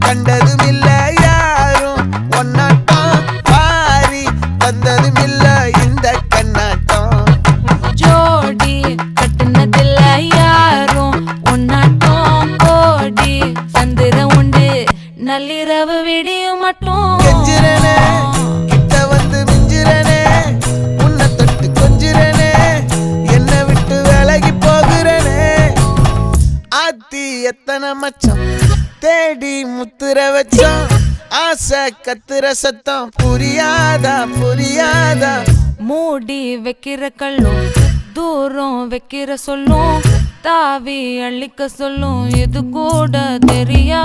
கண்டதும் இல்ல யாரும் ஒன்னாட்டம் பாரி வந்ததும் இல்ல இந்த கண்ணாட்டம் ஜோடி கட்டுனதில்ல யாரும் ஒன்னாட்டம் கோடி சந்திர உண்டு நள்ளிரவு விடியும் மட்டும் கெஞ்சிரனே கிட்ட வந்து மிஞ்சிரனே உன்னை தொட்டு கொஞ்சிரனே என்னை விட்டு விலகி போகிறனே ஆத்தி எத்தனை மச்சம் தேடி முத்துற வச்சோம் ஆசை கத்துற சத்தம் புரியாதா புரியாதா மூடி வைக்கிற கல்லும் தூரம் வைக்கிற சொல்லும் தாவி அள்ளிக்க சொல்லும் இது கூட தெரியா